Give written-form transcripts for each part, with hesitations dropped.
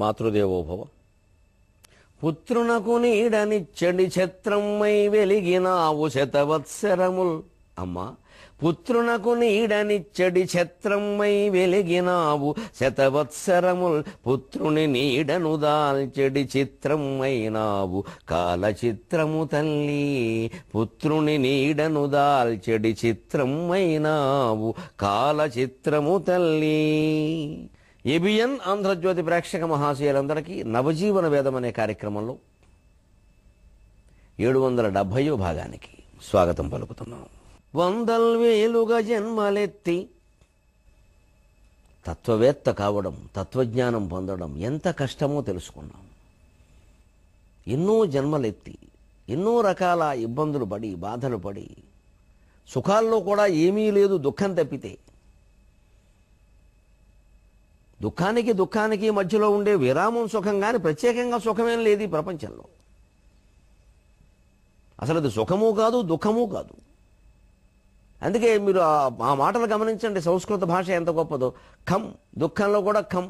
మాతృదేవోభవ. పుత్రునకు నీడనిచ్చడి ఛత్రమ్మై వెలిగినావు శతవత్సరముల్. అమ్మా, పుత్రునకు నీడనిచ్చడి ఛత్రమ్మై వెలిగినావు శతవత్సరముల్. పుత్రుని నీడను దాల్చెడి చిత్రమైనావు కాలచిత్రము తల్లి. పుత్రుని నీడను దాల్చెడి చిత్రమైనావు కాలచిత్రము తల్లి. ఏబిఎన్ ఆంధ్రజ్యోతి ప్రేక్షక మహాశయులందరికీ నవజీవన వేదం అనే కార్యక్రమంలో 770వ భాగానికి స్వాగతం పలుకుతున్నాం. వందల్వేలుగా జన్మలెత్తి తత్వవేత్త కావడం, తత్వజ్ఞానం పొందడం ఎంత కష్టమో తెలుసుకున్నాం. ఎన్నో జన్మలెత్తి ఎన్నో రకాల ఇబ్బందులు పడి, బాధలు పడి, సుఖాల్లో కూడా ఏమీ లేదు దుఃఖం తప్పితే. దుఃఖానికి మధ్యలో ఉండే విరామం సుఖం, కానీ ప్రత్యేకంగా సుఖమేం లేదు ఈ ప్రపంచంలో. అసలు అది సుఖము కాదు, దుఃఖము కాదు. అందుకే మీరు ఆ మాటలు గమనించండి, సంస్కృత భాష ఎంత గొప్పదో. ఖం, దుఃఖంలో కూడా ఖం.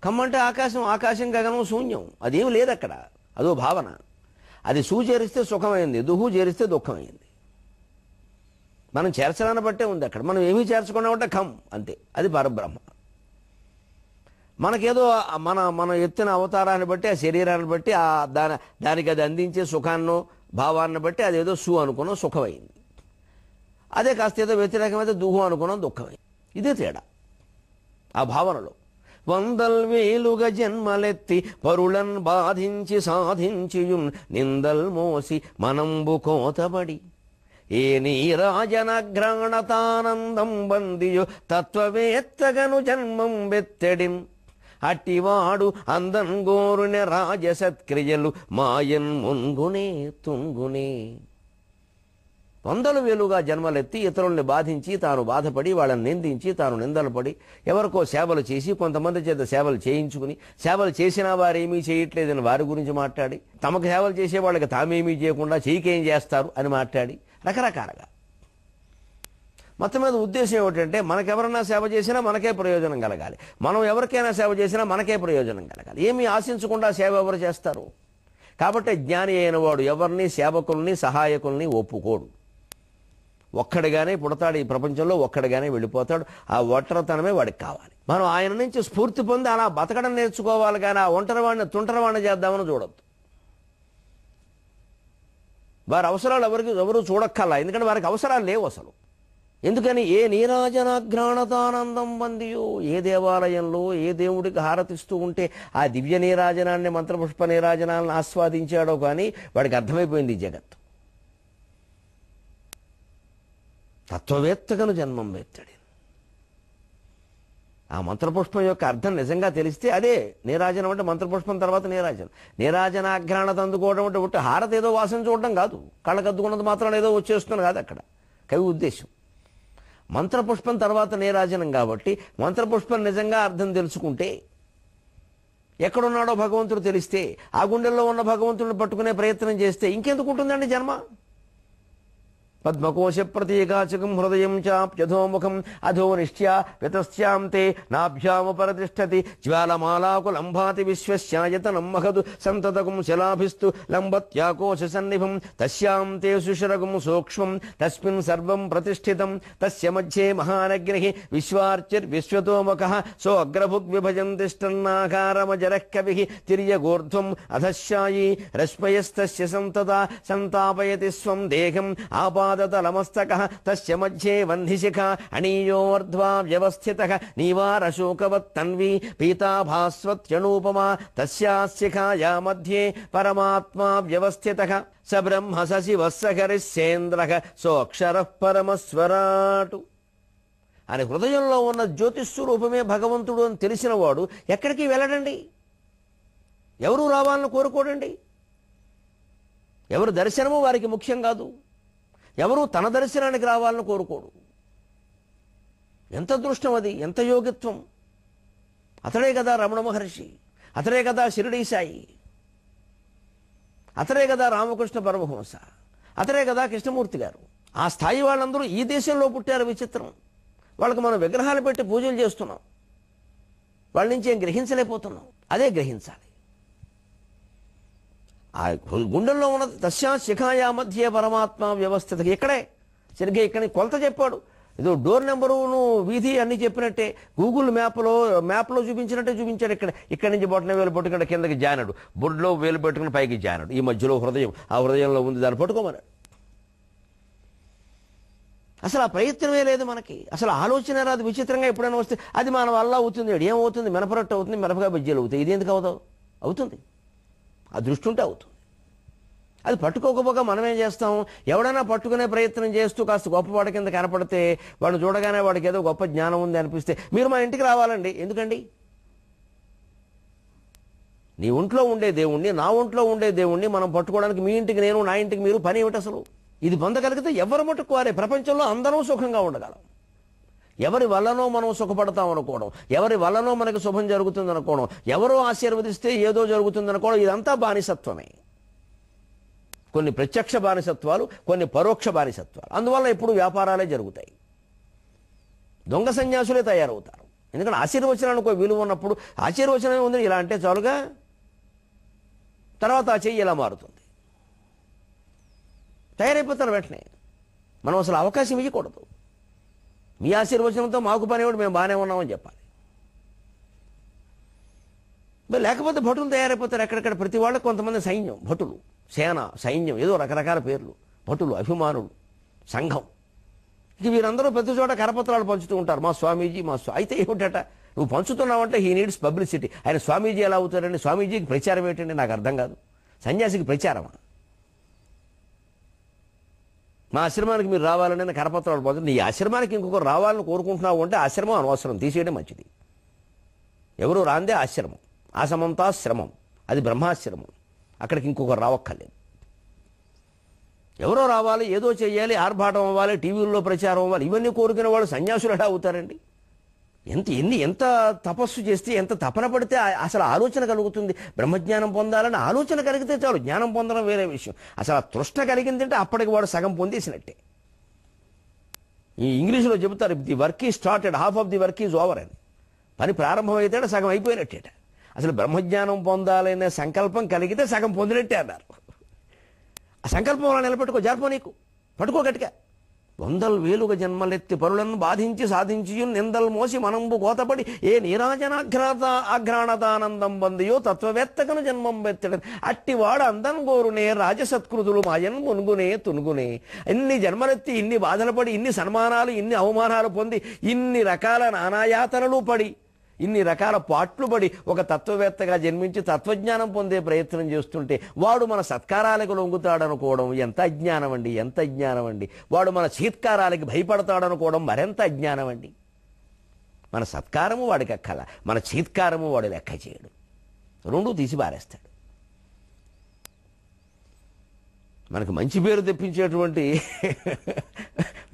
ఖం అంటే ఆకాశం, ఆకాశం గగనం శూన్యం, అదేం లేదు అక్కడ, అదో భావన. అది సూ చేరిస్తే సుఖమైంది, దుహు చేరిస్తే దుఃఖమైంది. మనం చేర్చడాన్ని బట్టే ఉంది అక్కడ. మనం ఏమీ చేర్చుకున్నామంటే ఖం, అంతే, అది పరబ్రహ్మ. మనకేదో మన ఎత్తిన అవతారాన్ని బట్టి, ఆ శరీరాన్ని బట్టి, దానికి అది అందించే సుఖాన్నో భావాన్ని బట్టి అదేదో సు అనుకున్నాం, సుఖమైంది. అదే కాస్త ఏదో వ్యతిరేకమైతే దుహు అనుకున్నాం, దుఃఖమైంది. ఇదే తేడా ఆ భావనలో. వందల్వేలుగా జన్మలెత్తి పరులన్ బాధించి సాధించియున్ నిందల్ మోసి మనంబు కోతబడి. ఏ నీరాజనఘ్రాణతానందం బందియు తత్వవేత్తగను జన్మం బెత్తెడిన్. అట్టివాడు అందన్గోరుని రాజసత్క్రియలు మాయన్ మున్గునే తుంగునే. వందల వేలుగా జన్మలెత్తి ఇతరుల్ని బాధించి, తాను బాధపడి, వాళ్ళని నిందించి, తాను నిందలు పడి, ఎవరికో సేవలు చేసి, కొంతమంది చేత సేవలు చేయించుకుని, సేవలు చేసినా వారేమీ చేయట్లేదని వారి గురించి మాట్లాడి, తమకు సేవలు చేసే వాళ్ళకి తామేమీ చేయకుండా చేయకేం చేస్తారు అని మాట్లాడి, రకరకాలుగా. మొత్తం మీద ఉద్దేశం ఏమిటంటే, మనకెవరన్నా సేవ చేసినా మనకే ప్రయోజనం కలగాలి, మనం ఎవరికైనా సేవ చేసినా మనకే ప్రయోజనం కలగాలి. ఏమీ ఆశించకుండా సేవ ఎవరు చేస్తారు? కాబట్టి జ్ఞాని అయిన వాడు ఎవరిని, సేవకుల్ని, సహాయకుల్ని ఒప్పుకోడు. ఒక్కడిగానే పుడతాడు ఈ ప్రపంచంలో, ఒక్కడిగానే వెళ్ళిపోతాడు. ఆ ఒంటరితనమే వాడికి కావాలి. మనం ఆయన నుంచి స్ఫూర్తి పొంది అలా బతకడం నేర్చుకోవాలి, కానీ ఆ ఒంటరివాడిని తుంటరివాడిని చేద్దామని చూడొద్దు. వారి అవసరాలు ఎవరు చూడక్కల్లా, ఎందుకంటే వారికి అవసరాలు లేవు అసలు. ఎందుకని? ఏ నీరాజనాఘ్రాణతానందం బందియో, ఏ దేవాలయంలో ఏ దేవుడికి హారతిస్తూ ఉంటే ఆ దివ్య నీరాజనాన్ని, మంత్రపుష్ప నీరాజనాలను ఆస్వాదించాడో కానీ వాడికి అర్థమైపోయింది జగత్తు. తత్వవేత్తగను జన్మం వేత్తడి. ఆ మంత్రపుష్పం యొక్క అర్థం నిజంగా తెలిస్తే అదే నీరాజనం అంటే. మంత్రపుష్పం తర్వాత నీరాజనం. నీరాజనాఘ్రాణత అందుకోవడం అంటే ఒకటి హారతి ఏదో వాసన చూడడం కాదు, కళ్ళకద్దుకున్నది మాత్రం ఏదో వచ్చేస్తుంది కాదు అక్కడ కవి ఉద్దేశం. మంత్రపుష్పం తర్వాత నీరాజనం కాబట్టి మంత్రపుష్పం నిజంగా అర్థం తెలుసుకుంటే, ఎక్కడున్నాడో భగవంతుడు తెలిస్తే, ఆ గుండెల్లో ఉన్న భగవంతుడిని పట్టుకునే ప్రయత్నం చేస్తే ఇంకెందుకు ఉంటుందండి జన్మ? పద్మకోశ ప్రతీకాచకం హృదయం చాప్యధోముఖం అధో నిష్ట్యా వ్యతశ్చాం తే నాభ్యాముపరతిష్టతి జ్వాలమాలాకులంభాతి విశ్వస్యాయతనం మహదు సంతతకం శలాభిస్తు లంబత్యాకోశ సన్నిభం తస్యాం తే సుషరగం సూక్ష్మం తస్మిన్ సర్వం ప్రతిష్ఠితం తస్య మధ్యే మహానగ్నిః విశ్వార్చిర్విశ్వతోముఖః సోగ్రభుగ్విభజం తిష్టన్నాకారమజరః కవిః తిర్యగోర్ధ్వం అధశ్చాయీ రశ్మయస్తస్య సంతతా సంతాపయతి స్వం దేహం ఆపా తలమస్తకః తస్య మధ్యే వంధిశిఖా అణీయోర్ధ్వా వ్యవస్థితః నీవారశోకవత్తన్వీ పీతాభాస్వత్యనూపమా తస్యాశిఖాయా మధ్యే పరమాత్మా వ్యవస్థితః స బ్రహ్మ స శివః స హరిశ్చేంద్రః సోక్షరః పరమస్వరాటు. అని హృదయంలో ఉన్న జ్యోతిస్వరూపమే భగవంతుడు అని తెలిసినవాడు ఎక్కడికి వెళ్ళడండి, ఎవరు రావాలని కోరుకోడండి. ఎవరు దర్శనము వారికి ముఖ్యం కాదు, ఎవరు తన దర్శనానికి రావాలని కోరుకోడు. ఎంత అదృష్టం అది, ఎంత యోగిత్వం! అతడే కదా రమణ మహర్షి, అతడే కదా షిరిడీ సాయి, అతడే కదా రామకృష్ణ పరమహంస, అతడే కదా కృష్ణమూర్తి గారు. ఆ స్థాయి వాళ్ళందరూ ఈ దేశంలో పుట్టారు. విచిత్రం, వాళ్ళకి మనం విగ్రహాలు పెట్టి పూజలు చేస్తున్నాం, వాళ్ళ నుంచి ఏం గ్రహించలేకపోతున్నాం. అదే గ్రహించాలి. ఆ గుండెల్లో ఉన్న తస్యా శిఖాయా మధ్య పరమాత్మ వ్యవస్థిత. ఇక్కడే సరిగ్గా ఇక్కడ కొలత చెప్పాడు. ఏదో డోర్ నెంబరు వీధి అన్ని చెప్పినట్టే గూగుల్ మ్యాప్లో చూపించినట్టే చూపించాడు. ఇక్కడి నుంచి బొట్టన వేలు పట్టుకుంటే కిందకి జానాడు, బొడ్లో వేలు పెట్టుకుని పైకి జానాడు. ఈ మధ్యలో హృదయం, ఆ హృదయంలో ఉంది, దాన్ని పట్టుకోమన్నాడు. అసలు ఆ ప్రయత్నమే లేదు మనకి. అసలు ఆలోచన రాదు. విచిత్రంగా ఎప్పుడైనా వస్తే అది మన వల్ల అవుతుంది. ఏమవుతుంది? మినపరొట్టు అవుతుంది, మినపకాయ బజ్జీలు అవుతాయి. ఇది ఎందుకు అవుతుంది? ఆ దృష్టి ఉంటే అవుతుంది. అది పట్టుకోకపోగా మనం ఏం చేస్తాం? ఎవడైనా పట్టుకునే ప్రయత్నం చేస్తూ కాస్త గొప్పవాడి కింద కనపడితే వాడిని చూడగానే వాడికి ఏదో గొప్ప జ్ఞానం ఉంది అనిపిస్తే మీరు మా ఇంటికి రావాలండి. ఎందుకండి? నీ ఒంట్లో ఉండే దేవుణ్ణి, నా ఒంట్లో ఉండే దేవుణ్ణి మనం పట్టుకోవడానికి మీ ఇంటికి నేను, నా ఇంటికి మీరు పని ఏమిటి అసలు? ఇది పొందగలిగితే ఎవరు మట్టుకోవారే? ప్రపంచంలో అందరం సుఖంగా ఉండగలం. ఎవరి వల్లనో మనం సుఖపడతాం అనుకోవడం, ఎవరి వల్లనో మనకి శుభం జరుగుతుంది అనుకోవడం, ఎవరో ఆశీర్వదిస్తే ఏదో జరుగుతుంది అనుకోవడం, ఇదంతా బానిసత్వమే. కొన్ని ప్రత్యక్ష బానిసత్వాలు, కొన్ని పరోక్ష బానిసత్వాలు. అందువల్ల ఎప్పుడు వ్యాపారాలే జరుగుతాయి. దొంగ సన్యాసులే తయారవుతారు. ఎందుకంటే ఆశీర్వచనానికి ఒక విలువ ఉన్నప్పుడు ఆశీర్వచనం ఉంది, ఇలా అంటే చాలుగా, తర్వాత ఆ చెయ్యి ఇలా మారుతుంది, తయారైపోతారు వెంటనే. మనం అసలు అవకాశం ఇవ్వకూడదు. మీ ఆశీర్వచనంతో మాకు పనివాడు, మేము బాగానే ఉన్నామని చెప్పాలి. లేకపోతే భటులు తయారైపోతారు ఎక్కడెక్కడ. ప్రతి వాళ్ళకి కొంతమంది సైన్యం, భటులు, సేన, సైన్యం, ఏదో రకరకాల పేర్లు, భటులు, అభిమానులు, సంఘం. ఇక వీరందరూ ప్రతి చోట కరపత్రాలు పంచుతూ ఉంటారు. మా స్వామీజీ, అయితే ఏమిటట నువ్వు పంచుతున్నావంటే హీ నీడ్స్ పబ్లిసిటీ. ఆయన స్వామీజీ ఎలా అవుతారండి? స్వామీజీకి ప్రచారం ఏంటండి? నాకు అర్థం కాదు. సన్యాసికి ప్రచారమా? మా ఆశ్రమానికి మీరు రావాలని కరపత్రాలు పంచుతుంది. నీ ఆశ్రమానికి ఇంకొకరు రావాలని కోరుకుంటున్నావు అంటే ఆశ్రమం అనవసరం, తీసేయడం మంచిది. ఎవరు రాందే ఆశ్రమం. ఆశ్రమం అది బ్రహ్మాశ్రమం. అక్కడికి ఇంకొకరు రావక్కర్లేదు. ఎవరో రావాలి, ఏదో చేయాలి, ఆర్భాటం అవ్వాలి, టీవీల్లో ప్రచారం అవ్వాలి, ఇవన్నీ కోరుకునే వాళ్ళు సన్యాసులు ఎలా అవుతారండి? ఎంత తపస్సు చేస్తే, ఎంత తపన పడితే అసలు ఆలోచన కలుగుతుంది. బ్రహ్మజ్ఞానం పొందాలని ఆలోచన కలిగితే చాలు. జ్ఞానం పొందడం వేరే విషయం. అసలు ఆ తృష్ణ కలిగిందంటే అప్పటికి వాడు సగం పొందేసినట్టే. ఈ ఇంగ్లీష్లో చెబుతారు, the work is started, half of the work is over అని. పని ప్రారంభమైతే సగం అయిపోయినట్టేట. అసలు బ్రహ్మజ్ఞానం పొందాలనే సంకల్పం కలిగితే సగం పొందినట్టే అన్నారు. ఆ సంకల్పం అలా నిలబెట్టుకో, జార్పో, నీకు పట్టుకో గట్టిగా. వందలు వేలుగా జన్మలెత్తి పరులను బాధించి సాధించి నిందలు మోసి మనంబు కోతపడి ఏ నీరాజనాఘ్రాణతానందం బందియో తత్వవేత్తకను జన్మం వెత్తడని అట్టివాడు అందం గోరునే రాజసత్కృతులు మాయన్ మునుగునే తునుగునే. ఇన్ని జన్మలెత్తి ఇన్ని బాధలు పడి, ఇన్ని సన్మానాలు, ఇన్ని అవమానాలు పొంది, ఇన్ని రకాల నానాయాతనలు పడి, ఇన్ని రకాల పాట్లు పడి ఒక తత్వవేత్తగా జన్మించి తత్వజ్ఞానం పొందే ప్రయత్నం చేస్తుంటే వాడు మన సత్కారాలకు లొంగుతాడనుకోవడం ఎంత అజ్ఞానం అండి, ఎంత అజ్ఞానం అండి. వాడు మన చీత్కారాలకి భయపడతాడనుకోవడం మరెంత అజ్ఞానం అండి. మన సత్కారము వాడికి అక్కల, మన చీత్కారము వాడు లెక్క చేయడు, రెండూ తీసి పారేస్తాడు. మనకు మంచి పేరు తెప్పించేటువంటి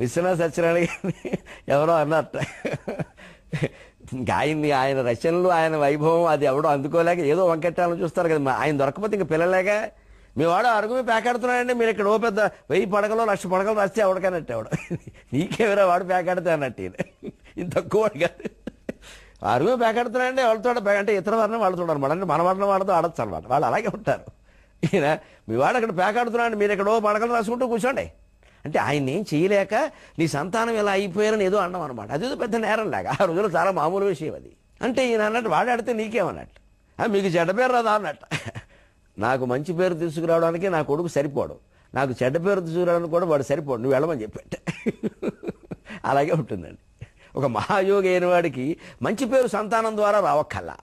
విశ్వనాథ సత్యనారాయణ ఎవరో అన్నట్ట, ఇంకా ఆయన రచనలు, ఆయన వైభవం అది ఎవడో అందుకోలేక ఏదో వంకెట్టాలని చూస్తారు కదా. ఆయన దొరకపోతే ఇంక పిల్లలేక మీ వాడు అరుగుమే పేకాడుతున్నాడంటే మీరు ఇక్కడ ఓ పెద్ద 1000 పడకలో 1,00,000 పడకలు రాస్తే ఎవడికన్నట్టు, ఎవడు నీకేవరా వాడు పేకాడితే అన్నట్టు. ఇది తక్కువ వాడు కాదు. అరుగుమే పేకాడుతున్నాడంటే వాళ్ళతో అంటే ఇతర వర్ణం వాళ్ళు చూడరు అంటే మన వర్ణం వాళ్ళతో ఆడచ్చు అనమాట. వాళ్ళు అలాగే ఉంటారు. ఈయన మీ వాడు అక్కడ పేకాడుతున్నాడు, మీరు ఇక్కడ ఓ పడకలు రాసుకుంటూ కూర్చోండి అంటే ఆయన ఏం చేయలేక నీ సంతానం ఇలా అయిపోయారని ఏదో అన్నాం అనమాట. అదేదో పెద్ద నేరం లేక ఆ రోజుల్లో చాలా మామూలు విషయం అది. అంటే ఈయన అన్నట్టు వాడాడితే నీకేమన్నట్టు, మీకు చెడ్డ పేరు రాదా అన్నట్టు. నాకు మంచి పేరు తీసుకురావడానికి నా కొడుకు సరిపోడు, నాకు చెడ్డ పేరు తీసుకురావడానికి కూడా వాడు సరిపోడు, నువ్వు వెళ్ళమని చెప్పేట. అలాగే ఉంటుందండి. ఒక మహాయోగి అయిన వాడికి మంచి పేరు సంతానం ద్వారా రావక్కల్లా,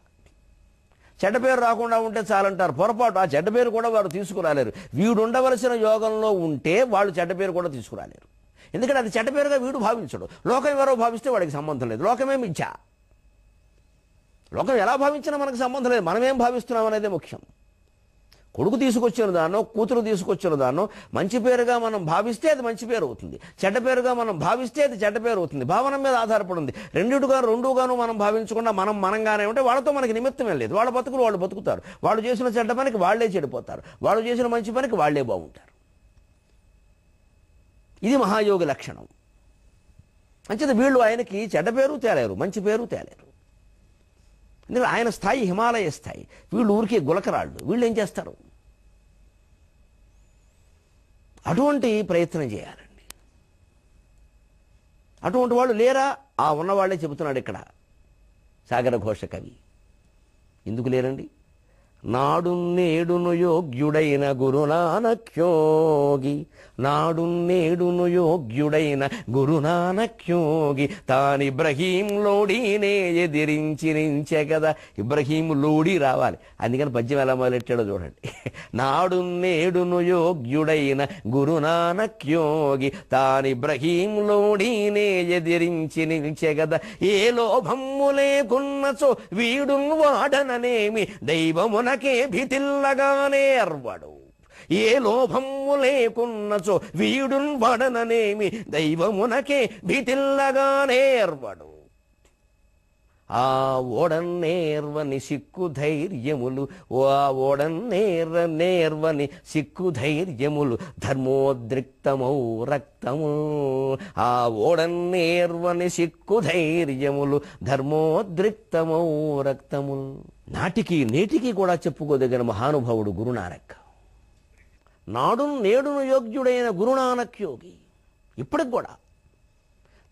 చెడ్డ పేరు రాకుండా ఉంటే చాలంటారు. పొరపాటు. ఆ చెడ్డ పేరు కూడా వాడు తీసుకురాలేరు. వీడు ఉండవలసిన యోగంలో ఉంటే వాళ్ళు చెడ్డ పేరు కూడా తీసుకురాలేరు. ఎందుకంటే అది చెడ్డ పేరుగా వీడు భావించడు. లోకం ఎవరో భావిస్తే వాడికి సంబంధం లేదు. లోకమే మిథ్య. లోకం ఎలా భావించినా మనకు సంబంధం లేదు. మనమేం భావిస్తున్నాం అనేది ముఖ్యం. కొడుకు తీసుకొచ్చిన దాన్నో, కూతురు తీసుకొచ్చిన దాన్నో మంచి పేరుగా మనం భావిస్తే అది మంచి పేరు అవుతుంది, చెడ్డ పేరుగా మనం భావిస్తే అది చెడ్డ పేరు అవుతుంది. భావన మీద ఆధారపడి ఉంది. రెండుగాను మనం భావించకుండా మనంగానే ఉంటే వాళ్ళతో మనకి నిమిత్తమే లేదు. వాళ్ళ బతుకులు వాళ్ళు బతుకుతారు. వాళ్ళు చేసిన చెడ్డ పనికి వాళ్లే చెడిపోతారు, వాళ్ళు చేసిన మంచి పనికి వాళ్లే బాగుంటారు. ఇది మహాయోగి లక్షణం. అంచేత వీళ్ళు ఆయనకి చెడ్డ పేరు తేలేరు, మంచి పేరు తేలేరు. ఎందుకంటే ఆయన స్థాయి హిమాలయ స్థాయి, వీళ్ళు ఊరికే గులకరాళ్ళు, వీళ్ళు ఏం చేస్తారు? అటువంటి ప్రయత్నం చేయాలండి. అటువంటి వాళ్ళు లేరా? ఆ ఉన్నవాళ్లే చెబుతున్నాడు ఇక్కడ సాగర ఘోష కవి. ఎందుకు లేరండి? నాడు నేడును యోగ్యుడైన గురునానక్యోగి, నాడు నేడును యోగ్యుడైన గురునానక్యోగి, తానిబ్రహీం లోడీనే ఎదిరించి నించే కదా. ఇబ్రహీం లోడీ రావాలి, అందుకని పద్యం ఎలా మొదలెట్టాడో చూడండి. నాడు నేడును యోగ్యుడైన గురునానక్యోగి, తానిబ్రహీం లోడీనే ఎదిరించి నించే కదా. ఏ లోభమ్ము లేకున్నచో వీడున్ వాడననేమి, దైవమునకే భీతిల్లగానేర్వడు. ఏ లోభమ్ము లేకున్నచో వీడున్ వాడననేమి, దైవమునకే భీతిల్లగానేర్వడు. ఆ ఓడన్నేర్వని సిక్కు ధైర్యములు, ఆ ఓడన్నేర్వని సిక్కు ధైర్యములు, ధర్మోద్రిక్తమౌ రక్తము. ఆ ఓడన్నేర్వని సిక్కు ధైర్యములు, ధర్మోద్రిక్తమౌ రక్తములు. నాటికి నేటికి కూడా చెప్పుకోదగిన మహానుభావుడు గురునానక్. నాడు నేడును యోగ్యుడైన గురునానక్ యోగి ఇప్పటికి కూడా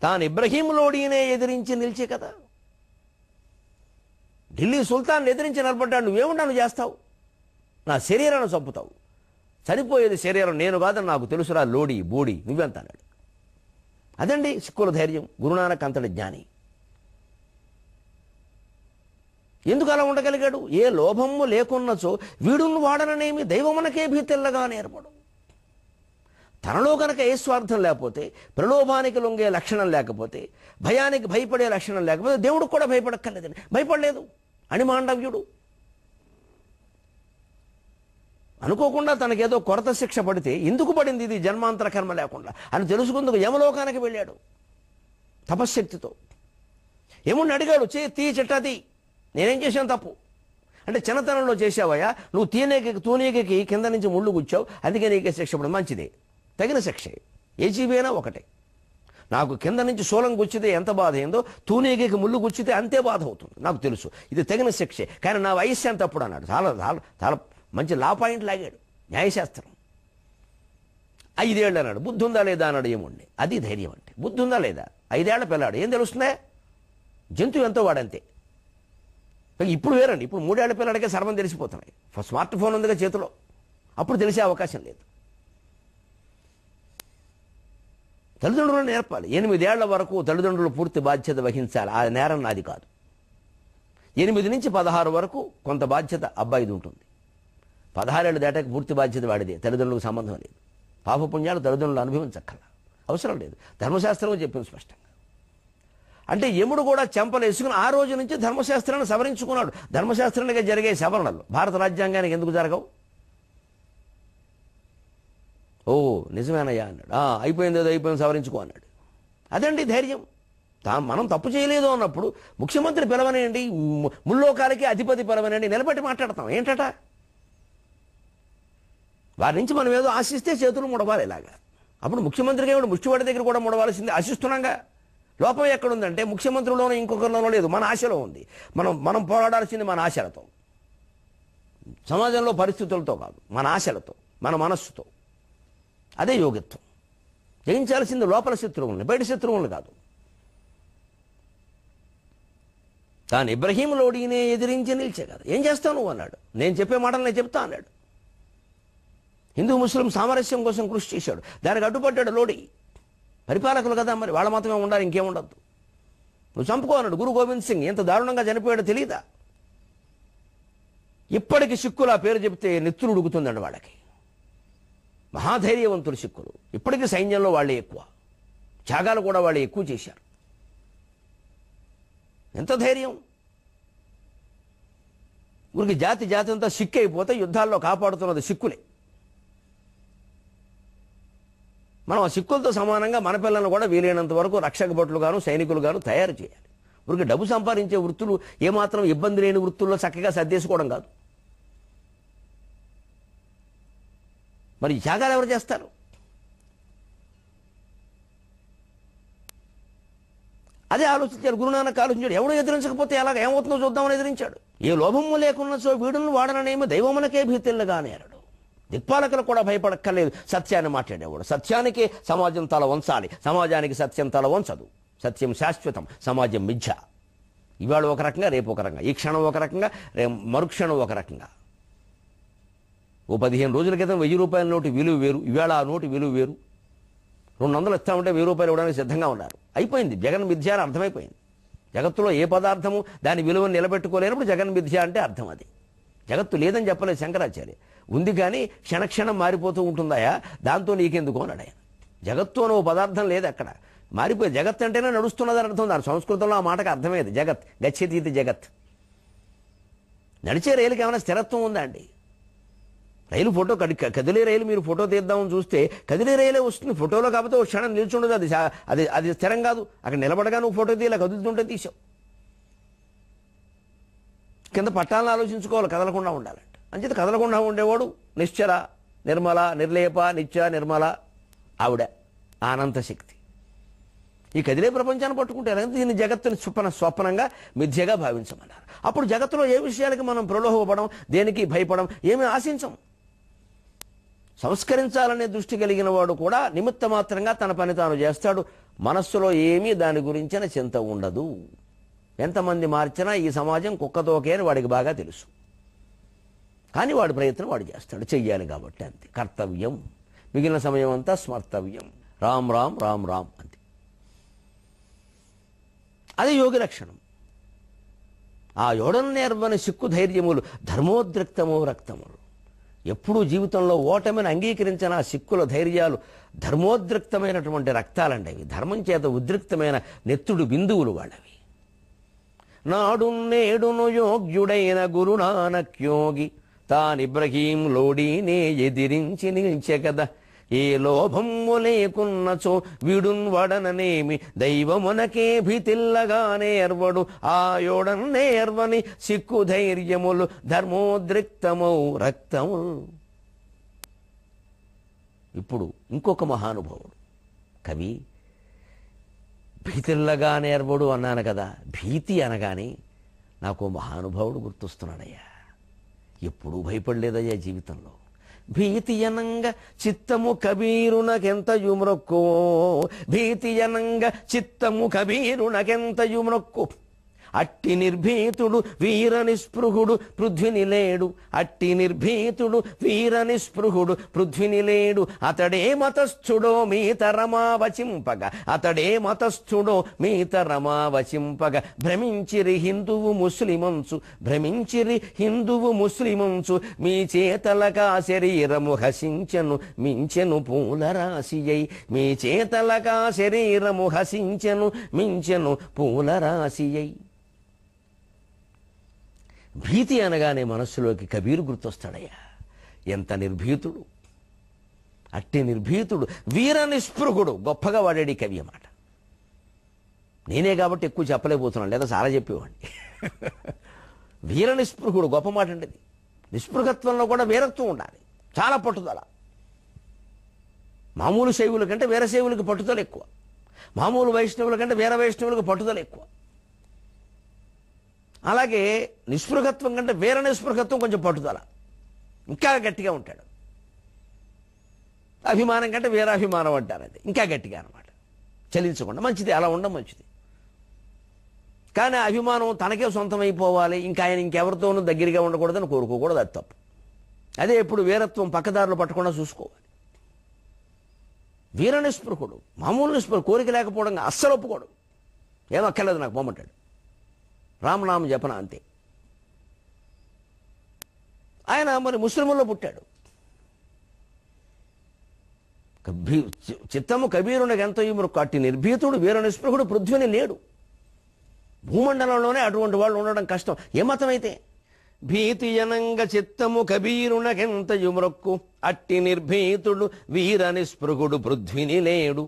తాను ఇబ్రహీం లోడీనే ఎదిరించి నిలిచే కదా. ఢిల్లీ సుల్తాన్ ఎదిరించి నిలబడ్డాడు. నువ్వేముంటాను చేస్తావు? నా శరీరాన్ని చంపుతావు, చనిపోయేది శరీరం నేను కాదని నాకు తెలుసురా లోడీ బోడీ నువ్వెంత అన్నాడు. అదండి సిక్కుల ధైర్యం. గురునానక్ అంతటి జ్ఞాని. ఎందుకు అలా ఉండగలిగాడు? ఏ లోభము లేకున్నచో వీడును వాడననేమి, దైవమునకే భీతిల్లగా నేర్పడు. తనలో కనుక ఏ స్వార్థం లేకపోతే, ప్రలోభానికి లొంగే లక్షణం లేకపోతే, భయానికి భయపడే లక్షణం లేకపోతే దేవుడికి కూడా భయపడక్కర్లేదండి. భయపడలేదు అని మాండవ్యుడు. అనుకోకుండా తనకేదో కొరత శిక్ష పడితే ఎందుకు పడింది ఇది జన్మాంతర కర్మ లేకుండా అని తెలుసుకుందుకు యమలోకానికి వెళ్ళాడు తపశ్శక్తితో. యముడిని అడిగాడు, తీ చిట్టది, నేనేం చేశాను తప్పు అంటే, చిన్నతనంలో చేసావయ్యా, నువ్వు తూనీగకి కింద నుంచి ముళ్ళు గుచ్చావు, అందుకే నీకే శిక్ష పడి. మంచిదే, తగిన శిక్షే. ఏ జీవైనా ఒకటే. నాకు కింద నుంచి శూలం గుచ్చితే ఎంత బాధ అయిందో, తూనీగకి ముళ్ళు గుచ్చితే అంతే బాధ అవుతుంది, నాకు తెలుసు. ఇది తగిన శిక్షే, కానీ నా వయస్సు ఎంత అప్పుడు అన్నాడు. చాలా చాలా చాలా మంచి లా పాయింట్ లాగాడు న్యాయశాస్త్రం. 5 ఏళ్ళు అన్నాడు. బుద్ధి ఉందా లేదా అన్నాడు ఏముండి. అది ధైర్యం అంటే. బుద్ధి ఉందా లేదా? 5 ఏళ్ల పిల్లాడు ఏం తెలుస్తుందే? జంతువు ఎంతో వాడంతే. ఇప్పుడు వేరండి, ఇప్పుడు 3 ఏళ్ల పిల్లడికే సర్వం తెలిసిపోతున్నాయి. స్మార్ట్ ఫోన్ ఉందిగా చేతిలో, అప్పుడు తెలిసే అవకాశం లేదు. తల్లిదండ్రులు నేర్పాలి. 8 ఏళ్ల వరకు తల్లిదండ్రులు పూర్తి బాధ్యత వహించాలి. ఆ నేరం నాది కాదు. 8 నుంచి 16 వరకు కొంత బాధ్యత అబ్బాయిది ఉంటుంది. 16 ఏళ్ళు దాటాక పూర్తి బాధ్యత వాడిదే, తల్లిదండ్రులకు సంబంధం లేదు. పాపపుణ్యాలు తల్లిదండ్రులు అనుభవించక్కర్లా, అవసరం లేదు. ధర్మశాస్త్రం చెప్పింది స్పష్టంగా. అంటే యముడు కూడా చెంపలు వేసుకుని ఆ రోజు నుంచి ధర్మశాస్త్రాన్ని సవరించుకున్నాడు. ధర్మశాస్త్రానికి జరిగే సవరణలు భారత రాజ్యాంగానికి ఎందుకు జరగవు? ఓ నిజమేనయ్యా అన్నాడు. అయిపోయింది, ఏదో అయిపోయింది, సవరించుకో అన్నాడు. అదండి ధైర్యం. మనం తప్పు చేయలేదు అన్నప్పుడు ముఖ్యమంత్రి పిలవనేయండి, ముల్లోకాలకి అధిపతి పిలవనండి, నిలబెట్టి మాట్లాడతాం. ఏంటట? వారి నుంచి మనం ఏదో ఆశిస్తే చేతులు ముడవాలి ఇలాగా. అప్పుడు ముఖ్యమంత్రికి ఏమిటి, ముష్టివాడి దగ్గర కూడా ముడవాల్సింది. ఆశిస్తున్నాగా. లోపం ఎక్కడుందంటే ముఖ్యమంత్రిలోనూ ఇంకొకరిలోనూ లేదు, మన ఆశలో ఉంది. మనం పోరాడాల్సింది మన ఆశలతో, సమాజంలో పరిస్థితులతో కాదు, మన ఆశలతో, మన మనస్సుతో. అదే యోగిత్వం. జయించాల్సింది లోపల శత్రువుల్ని, బయట శత్రువుల్ని కాదు. తాను ఇబ్రహీం లోడీనే ఎదిరించి నిలిచే కదా. ఏం చేస్తావు నువ్వు అన్నాడు. నేను చెప్పే మాటలు నేను చెప్తా అన్నాడు. హిందూ ముస్లిం సామరస్యం కోసం కృషి చేశాడు. దానికి అడ్డుపడ్డాడు లోడీ. పరిపాలకులు కదా మరి, వాళ్ళ మాత్రమే ఉండాలి, ఇంకేముండద్దు. నువ్వు చంపుకో అన్నాడు. గురు గోవింద్ సింగ్ ఎంత దారుణంగా చనిపోయాడో తెలియదా? ఇప్పటికి సిక్కులు ఆ పేరు చెప్తే నెత్తురు ఉడుకుతుందండి వాళ్ళకి. మహాధైర్యవంతులు సిక్కులు. ఇప్పటికీ సైన్యంలో వాళ్ళే ఎక్కువ, త్యాగాలు కూడా వాళ్ళు ఎక్కువ చేశారు. ఎంత ధైర్యం! ఊరికి జాతి అంతా సిక్కు అయిపోతే యుద్ధాల్లో కాపాడుతున్నది సిక్కులే. మనం ఆ సిక్కులతో సమానంగా మన పిల్లలను కూడా వీలైనంత వరకు రక్షక భటులుగాను సైనికులుగాను తయారు చేయాలి. ఊరికి డబ్బు సంపాదించే వృత్తులు ఏమాత్రం ఇబ్బంది లేని వృత్తుల్లో చక్కగా సర్దేసుకోవడం కాదు. మరి ఈ త్యాగాలు ఎవరు చేస్తారు? అదే ఆలోచించాడు గురునానక్. ఆలోచించాడు, ఎవడో ఎదిరించకపోతే ఎలాగ ఏమవుతుందో చూద్దామని ఎదిరించాడు. ఏ లోభము లేకున్న సో వీడును వాడననేమో దైవమునకే భీతిల్లగా నేరడు. దిక్పాలకులు కూడా భయపడక్కర్లేదు సత్యాన్ని మాట్లాడేవాడు. సత్యానికి సమాజం తల వంచాలి, సమాజానికి సత్యం తల వంచదు. సత్యం శాశ్వతం, సమాజం మిథ్య. ఇవాళ ఒక రకంగా, రేపు ఒక రకంగా, ఈ క్షణం ఒక రకంగా, మరుక్షణం ఒక రకంగా. ఓ 15 రోజుల క్రితం 1000 రూపాయల నోటు విలువ వేరు, ఇవాళ ఆ నోటు విలువ వేరు. 200 ఇస్తామంటే 1000 రూపాయలు ఇవ్వడానికి సిద్ధంగా ఉన్నారు. అయిపోయింది, జగన్ మిథ్య అని అర్థమైపోయింది. జగత్తులో ఏ పదార్థము దాని విలువను నిలబెట్టుకోలేనప్పుడు జగన్ మిథ్య అంటే అర్థం అది. జగత్తు లేదని చెప్పలేదు శంకరాచార్య. ఉంది కానీ క్షణక్షణం మారిపోతూ ఉంటుందాయా, దాంతో నీకెందుకు అన్నాడు ఆయన. జగత్తు అని ఓ పదార్థం లేదు అక్కడ, మారిపోయి జగత్ అంటేనే నడుస్తున్నదని అర్థం. దాని సంస్కృతంలో ఆ మాటకు అర్థమేది జగత్, గచ్చతీతి జగత్. నడిచే రైలుకి ఏమైనా స్థిరత్వం ఉందా అండి? రైలు ఫోటో కదిలే రైలు మీరు ఫోటో తీద్దామని చూస్తే కదిలే రైలే వస్తుంది ఫోటోలో, కాకపోతే ఓ క్షణం నిల్చుండదు. అది స్థిరం కాదు. అక్కడ నిలబడగా నువ్వు ఫోటో తీయాలి, కదులుతుంటే తీసావు. కింద పట్టాలను ఆలోచించుకోవాలి, కదలకుండా ఉండాలంట. అంచేత కదలకుండా ఉండేవాడు నిశ్చల, నిర్మల, నిర్లేప, నిత్య, నిర్మల ఆవిడ అనంత శక్తి. ఈ కదిలే ప్రపంచాన్ని పట్టుకుంటే దీన్ని జగత్తుని స్వప్నంగా మిథ్యగా భావించమన్నారు. అప్పుడు జగత్తులో ఏ విషయాలకి మనం ప్రలోభపడం, దేనికి భయపడం, ఏమీ ఆశించం. సంస్కరించాలనే దృష్టి కలిగిన వాడు కూడా నిమిత్త మాత్రంగా తన పని తాను చేస్తాడు. మనస్సులో ఏమీ దాని గురించిన చింత ఉండదు. ఎంతమంది మార్చినా ఈ సమాజం కుక్కతోకే అని వాడికి బాగా తెలుసు. కానీ వాడి ప్రయత్నం వాడు చేస్తాడు, చెయ్యాలి కాబట్టి అంతే. కర్తవ్యం, మిగిలిన సమయం అంతా స్మర్తవ్యం. రామ్ రామ్ రామ్ రామ్ అంతే. అది యోగి లక్షణం. ఆ యోడను నేర్వని సిక్కు ధైర్యములు ధర్మోద్రిక్తము రక్తములు. ఎప్పుడూ జీవితంలో ఓటమిని అంగీకరించిన ఆ సిక్కుల ధైర్యాలు ధర్మోద్రిక్తమైనటువంటి రక్తాలండి అవి. ధర్మం చేత ఉద్రిక్తమైన నెత్తుడు బిందువులు వాళ్ళవి. నాడు నేడును యోగ్యుడైన గురునానక్ యోగి తానిబ్రహీం లోడీనే ఎదిరించి నిలిచే కదా. ఏ లోభము లేకున్నచో వీడున్ వడననేమి దైవమునకే భీతిల్లగానే ఎర్వడు. ఆయోడన్ నేర్వని సిక్కు ధైర్యములు ధర్మోద్రిక్తమౌ రక్తము. ఇప్పుడు ఇంకొక మహానుభావుడు కవి. భీతిల్లగా నేర్వడు అన్నాను కదా, భీతి అనగానే నాకు మహానుభావుడు గుర్తొస్తున్నాడయ్యా. ఎప్పుడూ భయపడలేదయ్యా జీవితంలో. భీతియనంగా చిత్తము కబీరునకెంతయు మ్రొక్కో, భీతియనంగా చిత్తము కబీరునకెంతయు మ్రొక్కో. అట్టి నిర్భీతుడు వీర నిస్పృహుడు పృథ్విని లేడు. అట్టి నిర్భీతుడు వీర నిస్పృహుడు పృథ్విని లేడు. అతడే మతస్థుడో మీతరమావచింపగ, అతడే మతస్థుడో మీతరమావచింపగ. భ్రమించిరి హిందువు ముస్లిమంచు, భ్రమించిరి హిందువు ముస్లిమంచు. మీ చేతలకా శరీరము హసించెను మించెను పూలరాశియై. మీ చేతలకా శరీరము హసించెను మించెను పూలరాశియై. భీతి అనగానే మనస్సులోకి కబీరు గుర్తొస్తాడయ్యా. ఎంత నిర్భీతుడు, అట్టి నిర్భీతుడు వీర నిస్పృహుడు. గొప్పగా వాడాడు ఈ కవి అన్నమాట. నేనే కాబట్టి ఎక్కువ చెప్పలేకపోతున్నాను, లేదా చాలా చెప్పేవాడిని. వీర నిస్పృహుడు గొప్ప మాట అండి. నిస్పృహత్వంలో కూడా వీరత్వం ఉండాలి, చాలా పట్టుదల. మామూలు శైవుల కంటే వీర శైవులకి పట్టుదల ఎక్కువ, మామూలు వైష్ణవుల కంటే వీర వైష్ణవులకు పట్టుదల ఎక్కువ. అలాగే నిస్పృహత్వం కంటే వీర నిస్పృహత్వం కొంచెం పట్టుదల, ఇంకా గట్టిగా ఉంటాడు. అభిమానం కంటే వీరాభిమానం అంటారు, అది ఇంకా గట్టిగా అనమాట. చలించకుండా మంచిది, అలా ఉండడం మంచిది. కానీ అభిమానం తనకే సొంతమైపోవాలి, ఇంకా ఆయన ఇంకెవరితోనూ దగ్గరగా ఉండకూడదని కోరుకోకూడదు, అది తప్పు. అదే ఇప్పుడు వీరత్వం పక్కదారులు పట్టకుండా చూసుకోవాలి. వీర నిస్పృహుడు, మామూలు నిస్పృహ, కోరిక లేకపోవడం అస్సలు ఒప్పుకోడు. ఏమక్కర్లేదు నాకు పొమ్మంటాడు, రామనామ జపన అంతే. ఆయన మరి ముస్లిముల్లో పుట్టాడు. చిత్తము కబీరునికి ఎంతో ఇమురు. అట్టి నిర్భీతుడు వీర నిస్పృహుడు పృథ్విని లేడు. భూమండలంలోనే అటువంటి వాళ్ళు ఉండడం కష్టం, ఏ మతం అయితే. భీతియనంగ చిత్తము కబీరునకెంత యుమ్రొక్కు. అట్టి నిర్భీతుడు వీర నిస్పృహుడు పృథ్విని లేడు.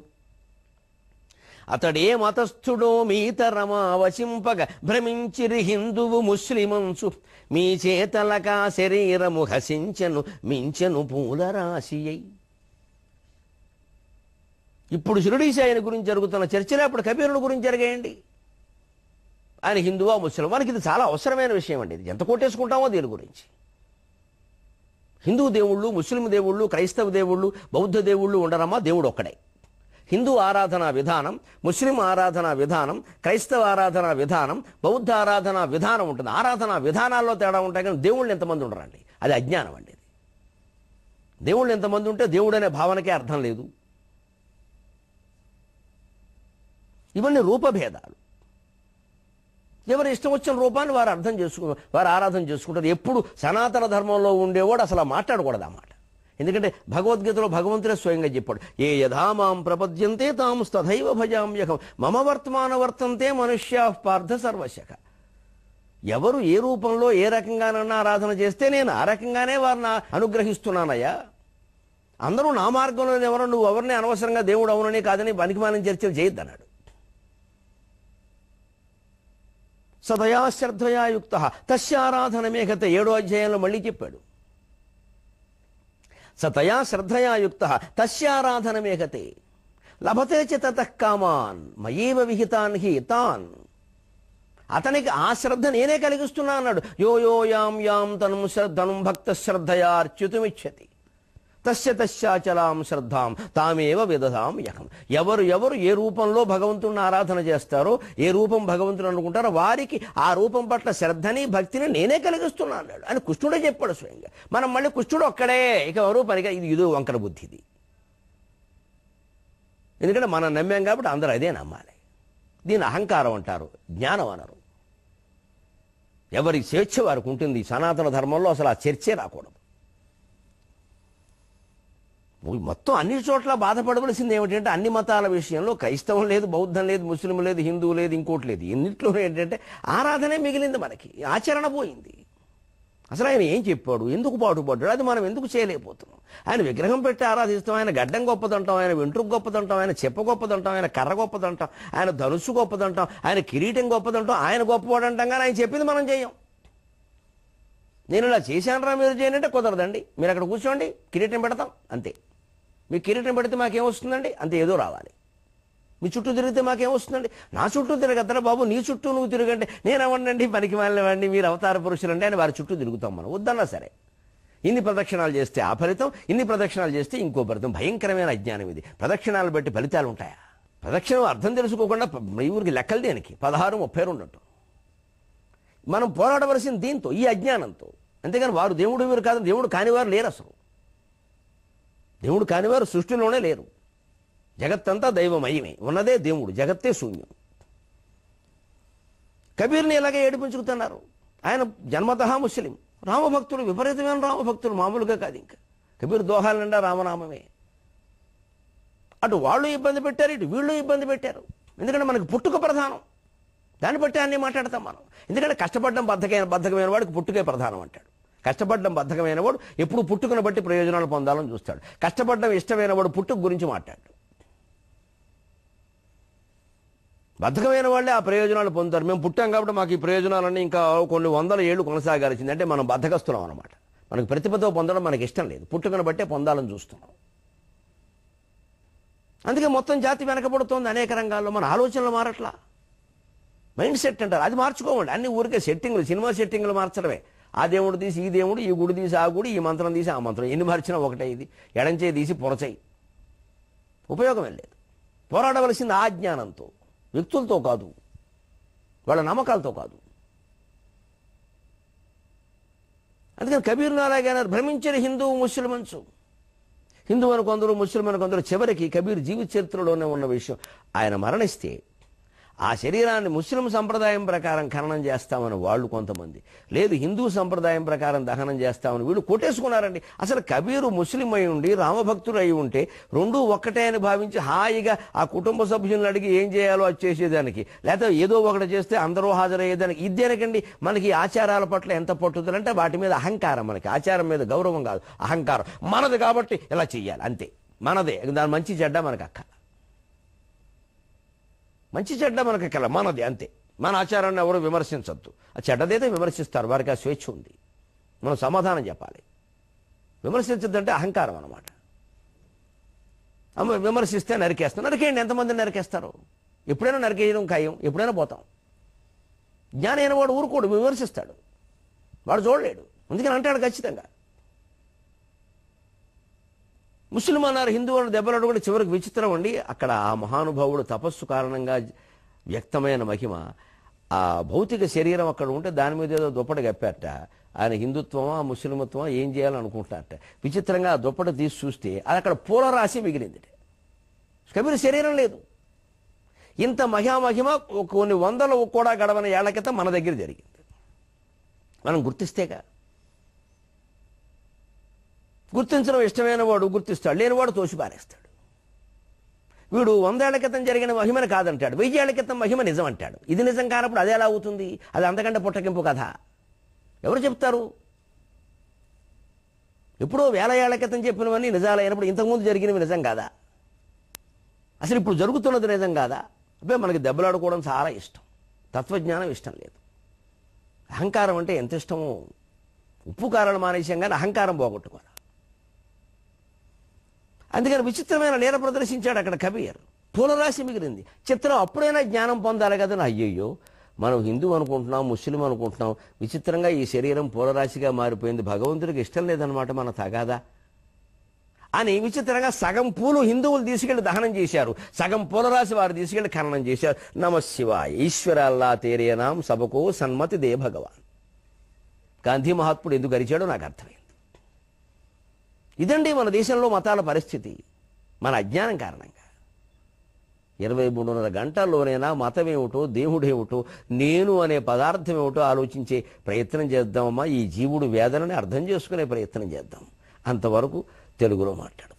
అతడే మతస్థుడో మీతరమావచింపగ. భ్రమించిరి హిందువు ముస్లిమంచు. మీ చేతలకా శరీరము హసించెను మించెను పూలరాశియై. ఇప్పుడు షిరిడీ సాయిని గురించి జరుగుతున్న చర్చలే అప్పుడు కబీరుని గురించి జరిగాయండి. ఆయన హిందువా ముస్లిం, మనకి ఇది చాలా అవసరమైన విషయం అండి. ఇది ఎంత కొట్టేసుకుంటామో దీని గురించి. హిందూ దేవుళ్ళు, ముస్లిం దేవుళ్ళు, క్రైస్తవ దేవుళ్ళు, బౌద్ధ దేవుళ్ళు ఉండరమ్మా, దేవుడు ఒక్కడే. హిందూ ఆరాధనా విధానం, ముస్లిం ఆరాధనా విధానం, క్రైస్తవ ఆరాధనా విధానం, బౌద్ధ ఆరాధనా విధానం ఉంటుంది. ఆరాధనా విధానాల్లో తేడా ఉంటాయి, కానీ దేవుళ్ళు ఎంతమంది ఉండరండి, అది అజ్ఞానం అండి. దేవుళ్ళు ఎంతమంది ఉంటే దేవుడు అనే భావనకే అర్థం లేదు. ఇవన్నీ రూపభేదాలు. ఎవరి ఇష్టం వచ్చిన రూపాన్ని వారు ఆరాధన చేసుకుంటారు. ఎప్పుడు సనాతన ధర్మంలో ఉండేవాడు అసలు మాట్లాడకూడదు అన్నమాట. ఎందుకంటే భగవద్గీతలో భగవంతుడే స్వయంగా చెప్పాడు, ఏ యథామాం ప్రపద్యంతే తాం తథైవ భజామ్యహం మమ వర్తమాన వర్తంతే మనుష్యా పార్థ సర్వశక. ఎవరు ఏ రూపంలో ఏ రకంగానన్నా ఆరాధన చేస్తే నేను ఆ రకంగానే వారిని అనుగ్రహిస్తున్నానయ్యా. అందరూ నా మార్గంలో నువ్వు ఎవరిని అనవసరంగా దేవుడు అవునని కాదని పనికిమాలిన చర్చలు చేయొద్దన్నాడు. సదయా శ్రద్ధయా యుక్త తస్యారాధనమేకత 7వ అధ్యాయంలో మళ్ళీ చెప్పాడు. సతయా శ్రద్ధయా యుక్త తస్యారాధనమేకతే లభతే చ తతః కామాన్ మయేవ విహితాన్ హి తాన్. అతనికి ఆ శ్రద్ధ నేనే కలిగిస్తున్నా అన్నాడు. యో యో యాం యాం తనుం భక్త శ్రద్ధయా అర్చ్యుతుమిచ్చతి తస్య తస్యాచలాం శ్రద్ధాం తామేవ విదధాం యహం. ఎవరు ఏ రూపంలో భగవంతుడిని ఆరాధన చేస్తారో, ఏ రూపం భగవంతుడు అనుకుంటారో వారికి ఆ రూపం పట్ల శ్రద్ధని భక్తిని నేనే కలిగిస్తున్నా అన్నాడు అని కృష్ణుడే చెప్పాడు స్వయంగా. మనం మళ్ళీ కృష్ణుడు ఒక్కడే, ఇక ఎవరు పనిగా ఇదో వంకర బుద్ధిది. ఎందుకంటే మనం నమ్మాం కాబట్టి అందరూ అదే నమ్మాలి. దీని అహంకారం అంటారు, జ్ఞానం అనరు. ఎవరి స్వేచ్ఛ వారికి ఉంటుంది. సనాతన ధర్మంలో అసలు ఆ చర్చే రాకూడదు. మొత్తం అన్ని చోట్ల బాధపడవలసింది ఏమిటంటే అన్ని మతాల విషయంలో క్రైస్తవం లేదు, బౌద్ధం లేదు, ముస్లిం లేదు, హిందువు లేదు, ఇంకోటి లేదు. ఎన్నిట్లో ఏంటంటే ఆరాధనే మిగిలింది, మనకి ఆచరణ పోయింది. అసలు ఆయన ఏం చెప్పాడు, ఎందుకు పాటుపడ్డాడు, అది మనం ఎందుకు చేయలేకపోతున్నాం. ఆయన విగ్రహం పెట్టి ఆరాధిస్తాం, ఆయన గడ్డం గొప్పదంటాం, ఆయన వెంట్రుకు గొప్పదంటాం, ఆయన చెప్ప గొప్పదంటాం, ఆయన కర్ర గొప్పదంటాం, ఆయన ధనుస్సు గొప్పదంటాం, ఆయన కిరీటం గొప్పదంటాం, ఆయన గొప్పవాడంటాం. కానీ ఆయన చెప్పింది మనం చేయం. నేను ఇలా చేశానరా మీరు చేయాలంటే కుదరదండి. మీరు అక్కడ కూర్చోండి, కిరీటం పెడతాం అంతే. మీ కిరీటం పెడితే మాకేమొస్తుందండి, అంతే ఏదో రావాలి. మీ చుట్టూ తిరిగితే మాకేమొస్తుందండి, నా చుట్టూ తిరగద్దరా బాబు, నీ చుట్టూ నువ్వు తిరగండి, నేనవ్వండి పనికి మాలినవాడిని, మీరు అవతార పురుషులండి అని వారి చుట్టూ తిరుగుతాం మనం. వద్దన్నా సరే, ఇన్ని ప్రదక్షిణాలు చేస్తే ఆ ఫలితం, ఇన్ని ప్రదక్షిణాలు చేస్తే ఇంకో ఫలితం. భయంకరమైన అజ్ఞానం ఇది. ప్రదక్షిణాలు బట్టి ఫలితాలు ఉంటాయా? ప్రదక్షిణం అర్థం తెలుసుకోకుండా ఈ ఊరికి లెక్కలు దేనికి 16, 32 మనం పోరాడవలసింది దీంతో, ఈ అజ్ఞానంతో. అంతేగాని వారు దేవుడు వీరు కాదు, దేవుడు కానివారు లేరు. అసలు దేవుడు కానివారు సృష్టిలోనే లేరు. జగత్తంతా దైవమయమే, ఉన్నదే దేవుడు, జగత్తే శూన్యం. కబీర్ని ఇలాగే ఏడిపించుకుతున్నారు. ఆయన జన్మతః ముస్లిం, రామభక్తులు, విపరీతమైన రామభక్తులు, మామూలుగా కాదు. ఇంకా కబీర్ దోహాల నిండా రామనామమే. అటు వాళ్ళు ఇబ్బంది పెట్టారు, ఇటు వీళ్ళు ఇబ్బంది పెట్టారు. ఎందుకంటే మనకు పుట్టుక ప్రధానం, దాన్ని బట్టి అన్నీ మాట్లాడతాం మనం. ఎందుకంటే కష్టపడడం బద్ధకమైన వాడికి పుట్టుకే ప్రధానం అంటాడు. కష్టపడడం బద్ధకమైన వాడు ఎప్పుడు పుట్టుకుని బట్టి ప్రయోజనాలు పొందాలని చూస్తాడు. కష్టపడడం ఇష్టమైన వాడు పుట్టుక గురించి మాట్లాడు. బద్ధకమైన వాళ్ళే ఆ ప్రయోజనాలు పొందుతారు. మేము పుట్టాం కాబట్టి మాకు ఈ ప్రయోజనాలన్నీ ఇంకా కొన్ని 100 ఏళ్ళు కొనసాగాల్సింది అంటే మనం బద్ధకస్తున్నాం అనమాట. మనకు ప్రతిభతో పొందడం మనకి ఇష్టం లేదు, పుట్టుకుని బట్టే పొందాలని చూస్తున్నాం. అందుకే మొత్తం జాతి వెనకబడుతోంది అనేక రంగాల్లో. మన ఆలోచనలు మారట్లా. మైండ్ సెట్ అంటారు, అది మార్చుకోమండి. అన్ని ఊరికే సెట్టింగ్లు, సినిమా సెట్టింగ్లు మార్చడమే. ఆ దేవుడు తీసి ఈ దేవుడు, ఈ గుడి తీసి ఆ గుడి, ఈ మంత్రం తీసి ఆ మంత్రం, ఎన్ని మార్చినా ఒకటే. ఇది ఎడంచేయి తీసి పొరచేయి, ఉపయోగమే లేదు. పోరాడవలసింది ఆ జ్ఞానంతో, వ్యక్తులతో కాదు, వాళ్ళ నమ్మకాలతో కాదు. అందుకని కబీర్ను అలాగే భ్రమించిన హిందూ ముస్లిమన్స్, హిందూ అని కొందరు, ముస్లిం అని కొందరు. చివరికి కబీర్ జీవిత చరిత్రలోనే ఉన్న విషయం, ఆయన మరణిస్తే ఆ శరీరాన్ని ముస్లిం సంప్రదాయం ప్రకారం ఖననం చేస్తామని వాళ్ళు కొంతమంది, లేదు హిందూ సంప్రదాయం ప్రకారం దహనం చేస్తామని వీళ్ళు కొట్టేసుకున్నారండి. అసలు కబీరు ముస్లిం అయి ఉండి రామభక్తుడు అయి ఉంటే రెండూ ఒక్కటే అని భావించి హాయిగా ఆ కుటుంబ సభ్యులను అడిగి ఏం చేయాలో అది చేసేదానికి, లేకపోతే ఏదో ఒకటి చేస్తే అందరూ హాజరయ్యేదానికి. ఇదేనకండి మనకి ఆచారాల పట్ల ఎంత పట్టుదలంటే వాటి మీద అహంకారం. మనకి ఆచారం మీద గౌరవం కాదు, అహంకారం. మనది కాబట్టి ఇలా చెయ్యాలి అంతే, మనదే. దాని మంచి చెడ్డ మనకు అక్క, మంచి చెడ్డ మనకి కల మనది అంతే. మన ఆచారాన్ని ఎవరు విమర్శించద్దు. ఆ చెడ్డదైతే విమర్శిస్తారు, వారికి ఆ స్వేచ్ఛ ఉంది. మనం సమాధానం చెప్పాలి. విమర్శించద్దంటే అహంకారం అన్నమాట. విమర్శిస్తే నరికేస్తాం, నరికేయండి. ఎంతమంది నరికేస్తారు? ఎప్పుడైనా నరికేయడం ఖాయం, ఎప్పుడైనా పోతాం. జ్ఞాని అయిన వాడు ఊరుకోడు, విమర్శిస్తాడు, వాడు చూడలేడు, అందుకని అంటాడు ఖచ్చితంగా. ముస్లిం అన్నారు, హిందువులను దెబ్బలాడు కూడా చివరికి విచిత్రం అండి. అక్కడ ఆ మహానుభావుడు తపస్సు కారణంగా వ్యక్తమైన మహిమ, ఆ భౌతిక శరీరం అక్కడ ఉంటే దాని మీద ఏదో దుప్పటి కప్పారట. ఆయన హిందుత్వమా ముస్లిమత్వమా ఏం చేయాలనుకుంటారట. విచిత్రంగా ఆ దుప్పటి తీసి చూస్తే అది అక్కడ పూల రాశి మిగిలింది. కబీర్ శరీరం లేదు. ఇంత మహిమ కొన్ని వందలు కూడా గడవని ఏళ్ల క్రితం మన దగ్గర జరిగింది. మనం గుర్తిస్తేగా. గుర్తించడం ఇష్టమైన వాడు గుర్తిస్తాడు, లేనివాడు తోసిపారేస్తాడు. వీడు 100 ఏళ్ల క్రితం జరిగిన మహిమని కాదంటాడు, 1000 ఏళ్ల క్రితం మహిమ నిజం అంటాడు. ఇది నిజం కానప్పుడు అది ఎలా అవుతుంది? అది అంతకంటే పుట్టకింపు కథ. ఎవరు చెప్తారు? ఎప్పుడో 1000 ఏళ్ల క్రితం చెప్పినవన్నీ నిజాలైనప్పుడు ఇంతకుముందు జరిగినవి నిజం కాదా? అసలు ఇప్పుడు జరుగుతున్నది నిజం కాదా? అబ్బే మనకి దెబ్బలాడుకోవడం చాలా ఇష్టం, తత్వజ్ఞానం ఇష్టం లేదు. అహంకారం అంటే ఎంత ఇష్టమో. ఉప్పు కారాలు మానేశాం కానీ అహంకారం పోగొట్టుకోవాలి. అందుకని విచిత్రమైన లీల ప్రదర్శించాడు అక్కడ కబీర్. పూలరాశి మిగిలింది. చిత్రం అప్పుడైనా జ్ఞానం పొందాలి కదా. అయ్యయ్యో, మనం హిందూ అనుకుంటున్నాం, ముస్లిం అనుకుంటున్నాం, విచిత్రంగా ఈ శరీరం పూలరాశిగా మారిపోయింది, భగవంతుడికి ఇష్టం లేదనమాట మన తగాదా అని విచిత్రంగా సగం పూలు హిందువులు తీసుకెళ్లి దహనం చేశారు, సగం పూలరాశి వారు తీసుకెళ్లి ఖననం చేశారు. నమశివాయ, ఈశ్వర అల్లా తేరే నాం సబకో సన్మతి దే భగవాన్. గాంధీ మహాత్ముడు ఎందుకు అరిచాడో నాకు అర్థమైంది. ఇదండి మన దేశంలో మతాల పరిస్థితి, మన అజ్ఞానం కారణంగా. 23.5 గంటల్లోనైనా మతమేమిటో దేవుడేమిటో నేను అనే పదార్థం ఏమిటో ఆలోచించే ప్రయత్నం చేద్దామమ్మా. ఈ జీవుడు వేదనని అర్థం చేసుకునే ప్రయత్నం చేద్దాం. అంతవరకు తెలుగులో మాట్లాడదాం.